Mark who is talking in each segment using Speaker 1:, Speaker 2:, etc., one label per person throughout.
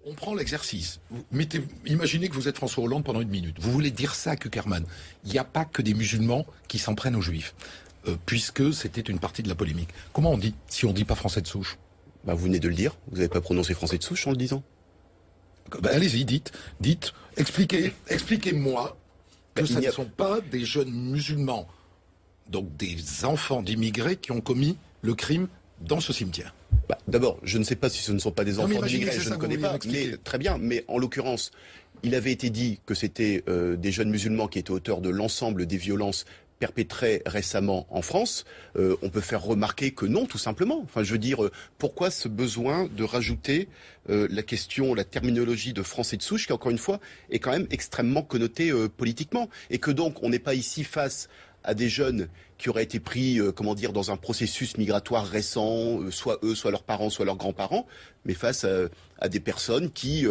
Speaker 1: On prend l'exercice. Imaginez que vous êtes François Hollande pendant une minute. Vous voulez dire ça à Kuckerman. Il n'y a pas que des musulmans qui s'en prennent aux juifs, puisque c'était une partie de la polémique. Comment on dit si on ne dit pas français de souche?
Speaker 2: Vous venez de le dire. Vous n'avez pas prononcé français de souche en le disant.
Speaker 1: Allez-y, dites, expliquez-moi que ce ne sont pas des jeunes musulmans, donc des enfants d'immigrés qui ont commis le crime dans ce cimetière.
Speaker 2: D'abord, je ne sais pas si ce ne sont pas des enfants d'immigrés, je ne connais pas, mais très bien. Mais en l'occurrence, il avait été dit que c'était des jeunes musulmans qui étaient auteurs de l'ensemble des violences perpétrées récemment en France. On peut faire remarquer que non, tout simplement. Enfin, je veux dire, pourquoi ce besoin de rajouter la question, la terminologie de français de souche, qui encore une fois est quand même extrêmement connotée politiquement, et que donc on n'est pas ici face à des jeunes qui auraient été pris, dans un processus migratoire récent, soit eux, soit leurs parents, soit leurs grands-parents, mais face à des personnes qui,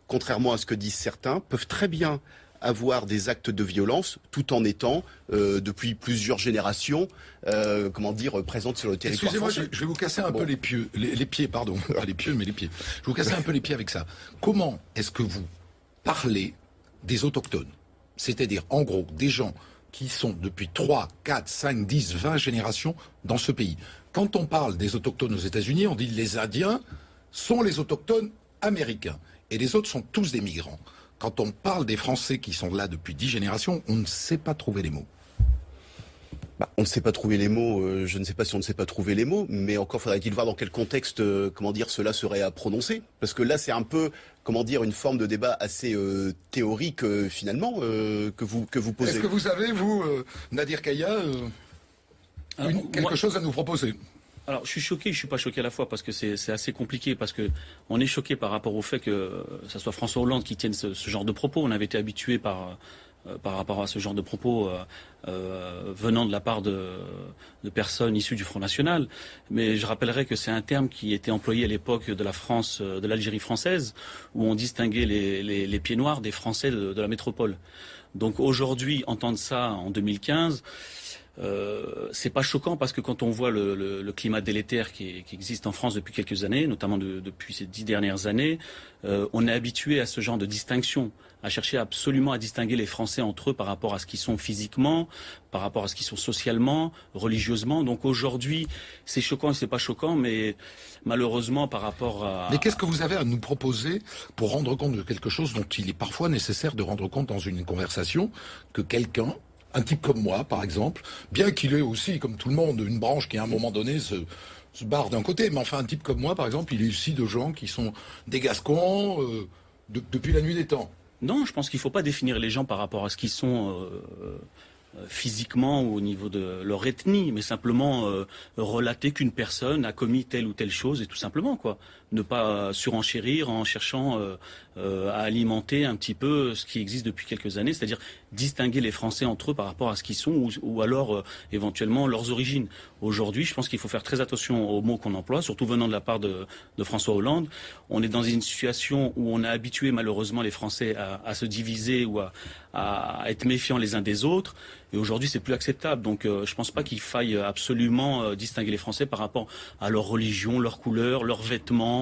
Speaker 2: contrairement à ce que disent certains, peuvent très bien avoir des actes de violence tout en étant, depuis plusieurs générations, présentes sur le territoire français.
Speaker 1: Excusez-moi, je vais vous casser un peu les pieds, pardon, pas les pieds, mais les pieds. Je vais vous casser un peu les pieds avec ça. Comment est-ce que vous parlez des autochtones? C'est-à-dire, en gros, des gens qui sont depuis 3, 4, 5, 10, 20 générations dans ce pays. Quand on parle des autochtones aux États-Unis, on dit les Indiens sont les autochtones américains et les autres sont tous des migrants. Quand on parle des Français qui sont là depuis 10 générations, on ne sait pas trouver les mots.
Speaker 2: On ne sait pas trouver les mots, je ne sais pas si on ne sait pas trouver les mots, mais encore faudrait-il voir dans quel contexte, cela serait à prononcer. Parce que là, c'est un peu, une forme de débat assez théorique, finalement, que vous posez.
Speaker 1: Est-ce que vous avez, vous, Nadir Kaya, quelque chose à nous proposer?
Speaker 3: Alors, je suis choqué, je suis pas choqué à la fois, parce que c'est assez compliqué, parce que on est choqué par rapport au fait que ça soit François Hollande qui tienne ce genre de propos. On avait été habitué par rapport à ce genre de propos venant de la part de personnes issues du Front National. Mais je rappellerai que c'est un terme qui était employé à l'époque de la France, de l'Algérie française, où on distinguait les pieds noirs des Français de la métropole. Donc aujourd'hui, entendre ça en 2015... c'est pas choquant parce que quand on voit le climat délétère qui existe en France depuis quelques années, notamment depuis ces 10 dernières années, on est habitué à ce genre de distinction, à chercher absolument à distinguer les Français entre eux par rapport à ce qu'ils sont physiquement, par rapport à ce qu'ils sont socialement, religieusement. Donc aujourd'hui, c'est choquant et c'est pas choquant, mais malheureusement par rapport à...
Speaker 1: Mais qu'est-ce que vous avez à nous proposer pour rendre compte de quelque chose dont il est parfois nécessaire de rendre compte dans une conversation, que quelqu'un, un type comme moi, par exemple, bien qu'il ait aussi, comme tout le monde, une branche qui, à un moment donné, se barre d'un côté, mais enfin, un type comme moi, par exemple, il est aussi de gens qui sont des Gascons depuis la nuit des temps.
Speaker 3: Non, je pense qu'il ne faut pas définir les gens par rapport à ce qu'ils sont physiquement ou au niveau de leur ethnie, mais simplement relater qu'une personne a commis telle ou telle chose, et tout simplement, quoi. Ne pas surenchérir en cherchant à alimenter un petit peu ce qui existe depuis quelques années, c'est-à-dire distinguer les Français entre eux par rapport à ce qu'ils sont ou alors éventuellement leurs origines. Aujourd'hui, je pense qu'il faut faire très attention aux mots qu'on emploie, surtout venant de la part de François Hollande. On est dans une situation où on a habitué malheureusement les Français à se diviser ou à être méfiants les uns des autres. Et aujourd'hui, c'est plus acceptable. Donc, je pense pas qu'il faille absolument distinguer les Français par rapport à leur religion, leur couleur, leurs vêtements.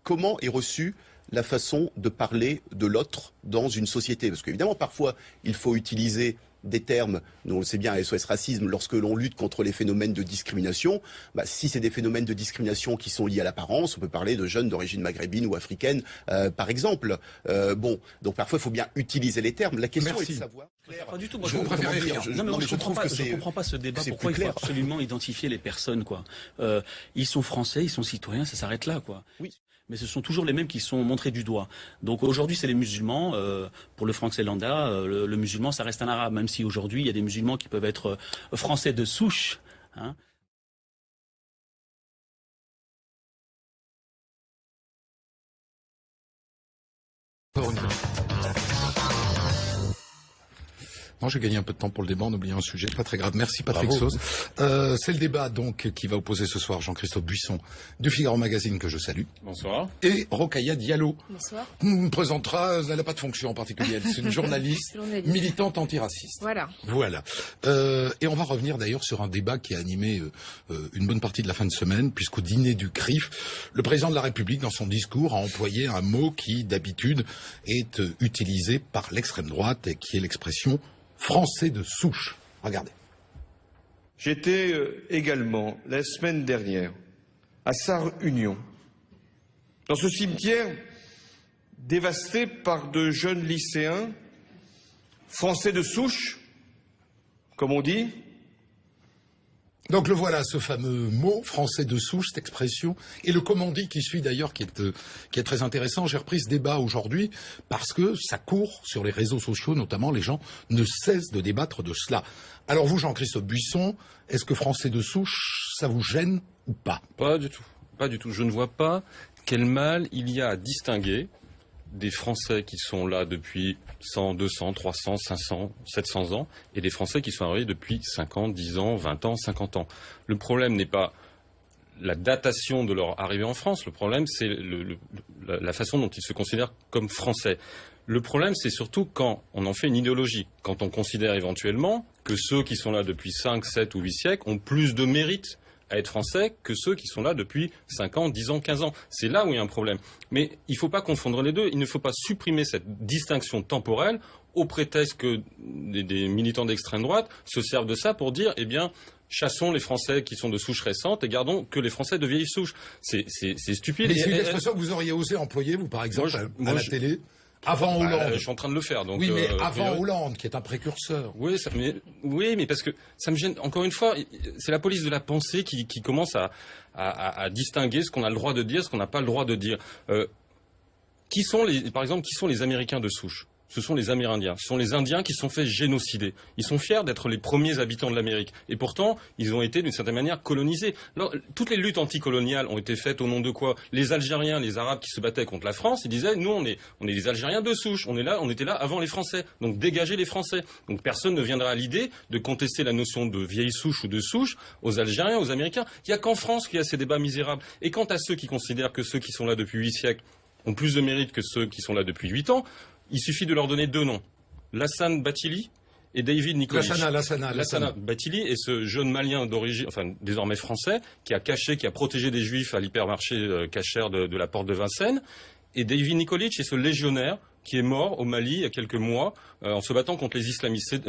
Speaker 2: Comment est reçue la façon de parler de l'autre dans une société? Parce qu'évidemment, parfois, il faut utiliser des termes, nous on le sait bien, SOS Racisme, lorsque l'on lutte contre les phénomènes de discrimination. Si c'est des phénomènes de discrimination qui sont liés à l'apparence, on peut parler de jeunes d'origine maghrébine ou africaine, par exemple. Donc parfois il faut bien utiliser les termes. La question est de savoir...
Speaker 3: Pas du tout. Moi,
Speaker 1: je préfère rire.
Speaker 3: Je comprends pas ce débat. Pourquoi il faut absolument identifier les personnes, quoi. Ils sont français, ils sont citoyens, ça s'arrête là, quoi.
Speaker 2: Oui.
Speaker 3: Mais ce sont toujours les mêmes qui sont montrés du doigt. Donc aujourd'hui, c'est les musulmans. Pour le Franck Selanda, le musulman, ça reste un arabe, même si aujourd'hui, il y a des musulmans qui peuvent être français de souche. Hein.
Speaker 1: Moi, j'ai gagné un peu de temps pour le débat en oubliant un sujet. Pas très grave. Merci, Patrick Sauce. C'est le débat, donc, qui va opposer ce soir Jean-Christophe Buisson du Figaro Magazine, que je salue.
Speaker 3: Bonsoir.
Speaker 1: Et Rokhaya Diallo.
Speaker 4: Bonsoir.
Speaker 1: Nous présentera, elle n'a pas de fonction en particulier. C'est une journaliste militante antiraciste.
Speaker 4: Voilà.
Speaker 1: Voilà. Et on va revenir d'ailleurs sur un débat qui a animé une bonne partie de la fin de semaine, puisqu'au dîner du CRIF, le président de la République, dans son discours, a employé un mot qui, d'habitude, est utilisé par l'extrême droite et qui est l'expression « français de souche ». Regardez.
Speaker 5: J'étais également, la semaine dernière, à Sarre-Union, dans ce cimetière dévasté par de jeunes lycéens, français de souche, comme on dit.
Speaker 1: Donc le voilà, ce fameux mot français de souche, cette expression, et le comme on dit qui suit d'ailleurs, qui est très intéressant. J'ai repris ce débat aujourd'hui parce que ça court sur les réseaux sociaux, notamment les gens ne cessent de débattre de cela. Alors vous, Jean-Christophe Buisson, est-ce que français de souche, ça vous gêne ou pas?
Speaker 6: Pas du tout, pas du tout. Je ne vois pas quel mal il y a à distinguer des Français qui sont là depuis 100, 200, 300, 500, 700 ans et des Français qui sont arrivés depuis 5 ans, 10 ans, 20 ans, 50 ans. Le problème n'est pas la datation de leur arrivée en France, le problème c'est la façon dont ils se considèrent comme Français. Le problème c'est surtout quand on en fait une idéologie, quand on considère éventuellement que ceux qui sont là depuis 5, 7 ou 8 siècles ont plus de mérite à être français que ceux qui sont là depuis 5 ans, 10 ans, 15 ans. C'est là où il y a un problème. Mais il ne faut pas confondre les deux. Il ne faut pas supprimer cette distinction temporelle au prétexte que des militants d'extrême droite se servent de ça pour dire, eh bien, chassons les Français qui sont de souche récente et gardons que les Français de vieille souche. C'est stupide.
Speaker 1: Mais c'est une expression que vous auriez osé employer, vous, par exemple, à la télé avant Hollande.
Speaker 6: Je suis en train de le faire. Donc,
Speaker 1: oui, mais avant Hollande, qui est un précurseur.
Speaker 6: Oui, mais parce que ça me gêne. Encore une fois, c'est la police de la pensée qui commence à distinguer ce qu'on a le droit de dire, ce qu'on n'a pas le droit de dire. Par exemple, qui sont les Américains de souche? Ce sont les Amérindiens. Ce sont les Indiens qui se sont fait génocider. Ils sont fiers d'être les premiers habitants de l'Amérique. Et pourtant, ils ont été d'une certaine manière colonisés. Alors, toutes les luttes anticoloniales ont été faites au nom de quoi? Les Algériens, les Arabes qui se battaient contre la France, ils disaient, nous, on est les Algériens de souche. On était là avant les Français. Donc, dégagez les Français. Donc, personne ne viendra à l'idée de contester la notion de vieille souche ou de souche aux Algériens, aux Américains. Il n'y a qu'en France qu'il y a ces débats misérables. Et quant à ceux qui considèrent que ceux qui sont là depuis 8 siècles ont plus de mérite que ceux qui sont là depuis 8 ans, il suffit de leur donner 2 noms. Lassana Bathily et David Nikolic. Lassana Bathily est ce jeune malien d'origine, enfin désormais français, qui a protégé des juifs à l'hypermarché cachère de la porte de Vincennes. Et David Nikolic est ce légionnaire qui est mort au Mali il y a quelques mois en se battant contre les islamistes.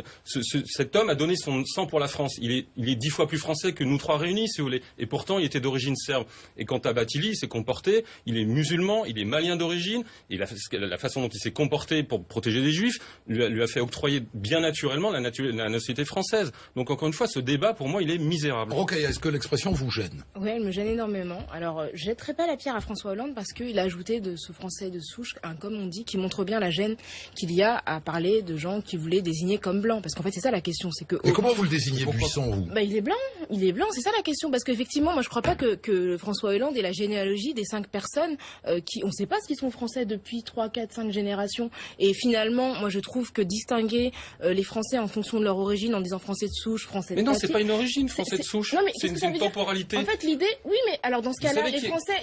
Speaker 6: Cet homme a donné son sang pour la France. Il est 10 fois plus français que nous 3 réunis, si vous voulez. Et pourtant, il était d'origine serbe. Et quant à Bathily, il s'est comporté, il est musulman, il est malien d'origine, et la façon dont il s'est comporté pour protéger les juifs lui a fait octroyer bien naturellement la nationalité française. Donc encore une fois, ce débat, pour moi, il est misérable.
Speaker 1: Rokhaya, est-ce que l'expression vous gêne?
Speaker 4: Oui, elle me gêne énormément. Alors, je jetterai pas la pierre à François Hollande parce qu'il a ajouté de ce français de souche, comme on dit, qui montre bien la gêne qu'il y a à parler de gens qui voulaient désigner comme blancs. Parce qu'en fait, c'est ça la question. C'est que.
Speaker 1: Et comment vous le désignez, Buisson, vous?
Speaker 4: Il est blanc, c'est ça la question. Parce qu'effectivement, moi, je crois pas que François Hollande ait la généalogie des 5 personnes qui, on sait pas ce qu'ils sont français depuis 3, 4, 5 générations. Et finalement, moi, je trouve que distinguer les Français en fonction de leur origine en disant français de souche, français de
Speaker 6: Mais non,
Speaker 4: papier,
Speaker 6: c'est pas une origine, français de souche. C'est une temporalité.
Speaker 4: En fait, l'idée, oui, mais alors dans ce cas-là,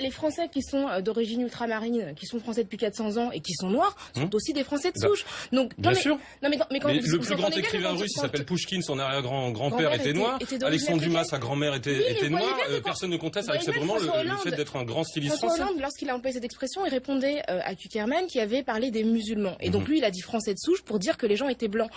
Speaker 4: les Français qui sont d'origine ultramarine, qui sont français depuis 400 ans et qui sont noirs, sont aussi des Français de souche. Donc,
Speaker 6: bien sûr.
Speaker 4: Mais quand
Speaker 6: le plus grand écrivain russe, il s'appelle Pouchkine, son arrière-grand-père était noir. Alexandre Dumas, sa grand-mère était noire. Personne ne conteste avec simplement le fait d'être un grand styliste français.
Speaker 4: François Hollande, lorsqu'il a employé cette expression, il répondait à Kuckerman qui avait parlé des musulmans. Et donc lui, il a dit français de souche pour dire que les gens étaient blancs.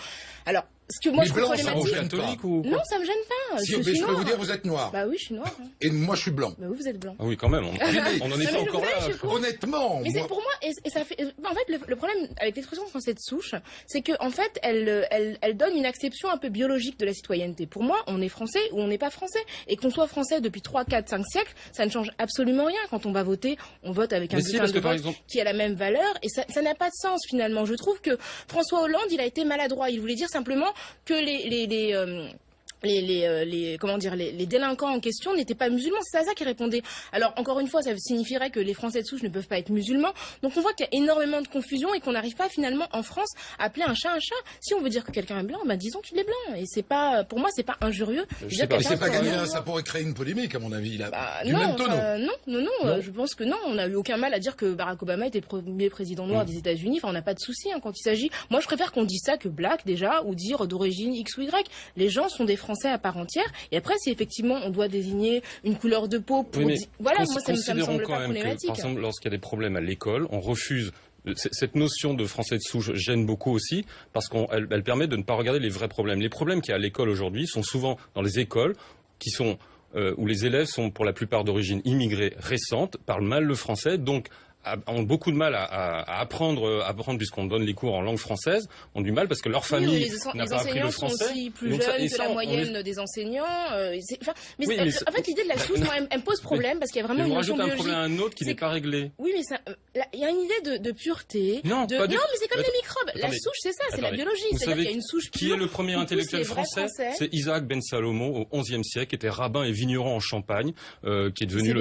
Speaker 4: Alors, ce que moi je trouve problématique. Non, ça me gêne pas.
Speaker 1: Si, je peux vous dire, vous êtes noir.
Speaker 4: Bah oui, je suis noir.
Speaker 1: Et moi, je suis blanc.
Speaker 4: Bah oui, vous êtes blanc.
Speaker 6: Ah oui, quand même. On en est pas encore là.
Speaker 1: Honnêtement.
Speaker 4: Mais c'est pour moi, et ça fait. En fait, le problème avec l'expression français de souche, c'est que en fait, elle donne une acception un peu biologique de la citoyenneté. Pour moi, on est français ou on n'est pas français. Et qu'on soit français depuis 3, 4, 5 siècles, ça ne change absolument rien. Quand on va voter, on vote avec un bulletin de vote qui a la même valeur. Et ça n'a pas de sens finalement. Je trouve que François Hollande, il a été maladroit. Il voulait dire simplement que les délinquants en question n'étaient pas musulmans. C'est à ça qu'ils répondaient. Alors, encore une fois, ça signifierait que les Français de souche ne peuvent pas être musulmans. Donc, on voit qu'il y a énormément de confusion et qu'on n'arrive pas finalement en France à appeler un chat un chat. Si on veut dire que quelqu'un est blanc, bah, disons qu'il est blanc. Et c'est pas, pour moi, c'est pas injurieux.
Speaker 1: C'est pas gagné, ça pourrait créer une polémique, à mon avis, là.
Speaker 4: Bah,
Speaker 1: du même tonneau.
Speaker 4: Non, je pense que non. On n'a eu aucun mal à dire que Barack Obama était le premier président noir des États-Unis. Enfin, on n'a pas de souci, hein, quand il s'agit. Moi, je préfère qu'on dise ça que black, déjà, ou dire d'origine X ou Y. Les gens sont des Français à part entière. Et après, si effectivement on doit désigner une couleur de peau pour voilà, moi ça me semble pas problématique.
Speaker 6: Par exemple, lorsqu'il y a des problèmes à l'école, on refuse. Cette notion de français de souche gêne beaucoup aussi parce qu'elle permet de ne pas regarder les vrais problèmes. Les problèmes qu'il y a à l'école aujourd'hui sont souvent dans les écoles qui sont où les élèves sont pour la plupart d'origine immigrée récente, parlent mal le français, donc ont beaucoup de mal à apprendre puisqu'on donne les cours en langue française, ont du mal parce que leur famille n'a pas appris le français.
Speaker 4: Les enseignants sont aussi plus jeunes que la moyenne des enseignants. En fait, l'idée de la souche, moi, elle me pose problème parce qu'il y a vraiment une notion biologique.
Speaker 6: On rajoute un problème à un autre qui n'est pas réglé.
Speaker 4: Oui, mais il y a une idée de pureté. Non, mais c'est comme les microbes. La souche, c'est ça, c'est la biologie. C'est-à-dire qu'il y a une souche pure.
Speaker 6: Qui est le premier intellectuel français? C'est Isaac Ben Salomon au XIe siècle, qui était rabbin et vigneron en Champagne, qui est devenu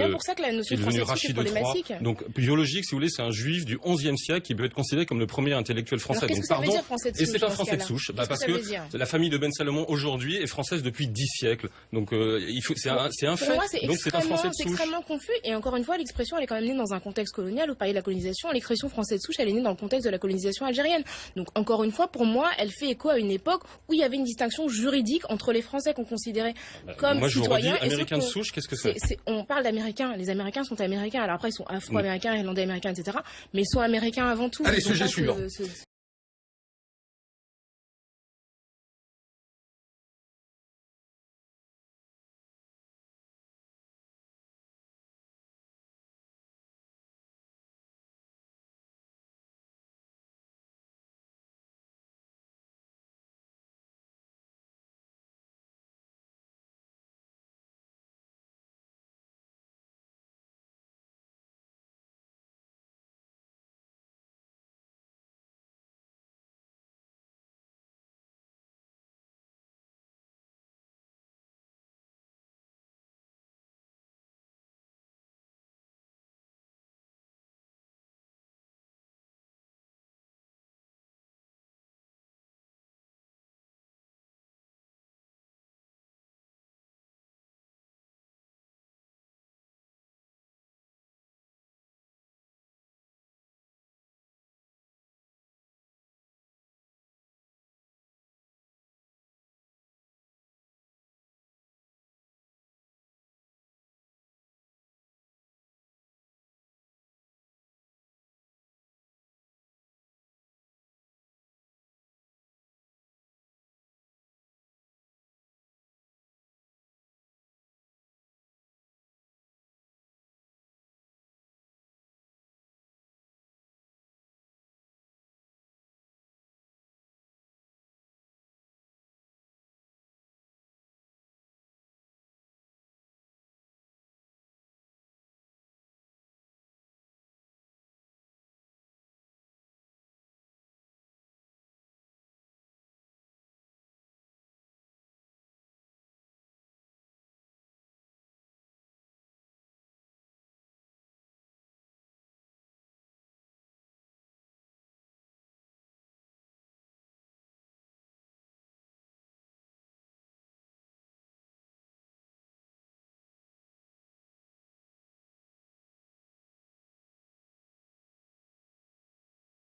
Speaker 6: Rachid de Troyes. Donc biologie, si vous voulez, c'est un juif du XIe siècle qui peut être considéré comme le premier intellectuel français.
Speaker 4: Donc pardon,
Speaker 6: et c'est un français de souche, parce que la famille de Ben Salomon aujourd'hui est française depuis 10 siècles. Donc c'est un fait. Donc c'est un français de souche.
Speaker 4: C'est extrêmement confus. Et encore une fois, l'expression elle est quand même née dans un contexte colonial. Vous parlez de la colonisation. L'expression français de souche, elle est née dans le contexte de la colonisation algérienne. Donc encore une fois, pour moi, elle fait écho à une époque où il y avait une distinction juridique entre les Français qu'on considérait comme
Speaker 6: moi,
Speaker 4: citoyens.
Speaker 6: Moi, je vous redis, américain de souche, qu'est-ce que c'est?
Speaker 4: On parle d'Américains. Les Américains sont Américains. Alors après, ils sont Afro-Américains, Irlandais-Américains, etc. Mais ils sont Américains avant tout.
Speaker 1: Allez, sujet suivant.